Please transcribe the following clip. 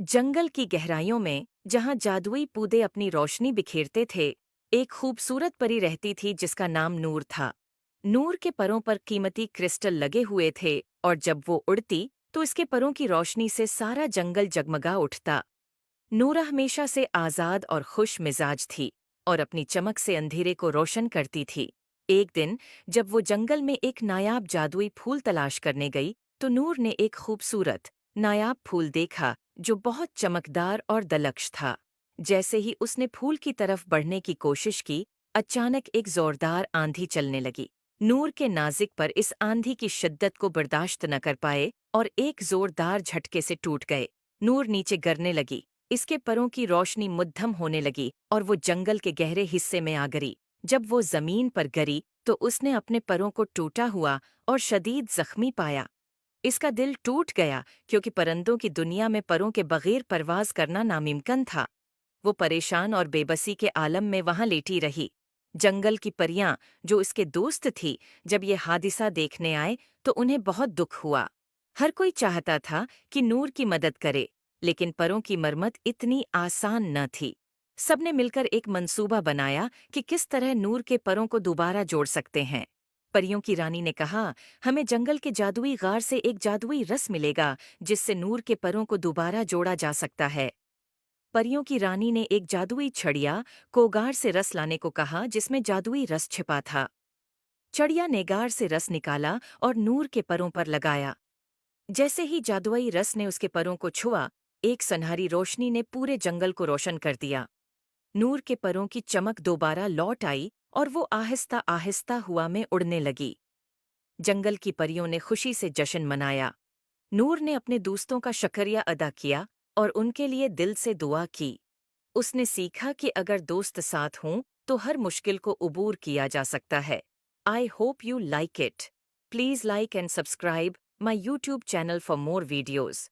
जंगल की गहराइयों में जहां जादुई पौधे अपनी रोशनी बिखेरते थे, एक खूबसूरत परी रहती थी जिसका नाम नूर था। नूर के परों पर कीमती क्रिस्टल लगे हुए थे और जब वो उड़ती तो इसके परों की रोशनी से सारा जंगल जगमगा उठता। नूर हमेशा से आजाद और खुश मिजाज थी और अपनी चमक से अंधेरे को रोशन करती थी। एक दिन जब वो जंगल में एक नायाब जादुई फूल तलाश करने गई तो नूर ने एक खूबसूरत नायाब फूल देखा जो बहुत चमकदार और दलक्ष था। जैसे ही उसने फूल की तरफ बढ़ने की कोशिश की, अचानक एक जोरदार आंधी चलने लगी। नूर के नाजिक पर इस आंधी की शिद्दत को बर्दाश्त न कर पाए और एक जोरदार झटके से टूट गए। नूर नीचे गिरने लगी। इसके परों की रोशनी मुद्दम होने लगी और वो जंगल के गहरे हिस्से में आ गिरी। जब वो जमीन पर गिरी तो उसने अपने परों को टूटा हुआ और शदीद जख्मी पाया। इसका दिल टूट गया क्योंकि परिंदों की दुनिया में परों के बगैर परवाज करना नामुमकिन था। वो परेशान और बेबसी के आलम में वहां लेटी रही। जंगल की परियां, जो इसके दोस्त थी, जब ये हादिसा देखने आए तो उन्हें बहुत दुख हुआ। हर कोई चाहता था कि नूर की मदद करे, लेकिन परों की मरम्मत इतनी आसान न थी। सबने मिलकर एक मंसूबा बनाया कि किस तरह नूर के परों को दोबारा जोड़ सकते हैं। परियों की रानी ने कहा, हमें जंगल के जादुई गार से एक जादुई रस मिलेगा जिससे नूर के परों को दोबारा जोड़ा जा सकता है। परियों की रानी ने एक जादुई छड़िया कोगार से रस लाने को कहा जिसमें जादुई रस छिपा था। छड़िया ने गार से रस निकाला और नूर के परों पर लगाया। जैसे ही जादुई रस ने उसके परों को छुआ, एक सुनहरी रोशनी ने पूरे जंगल को रोशन कर दिया। नूर के परों की चमक दोबारा लौट आई और वो आहिस्ता आहिस्ता हुआ में उड़ने लगी। जंगल की परियों ने खुशी से जश्न मनाया। नूर ने अपने दोस्तों का शुक्रिया अदा किया और उनके लिए दिल से दुआ की। उसने सीखा कि अगर दोस्त साथ हों तो हर मुश्किल को उबूर किया जा सकता है। I hope you like it. Please like and subscribe my YouTube channel for more videos.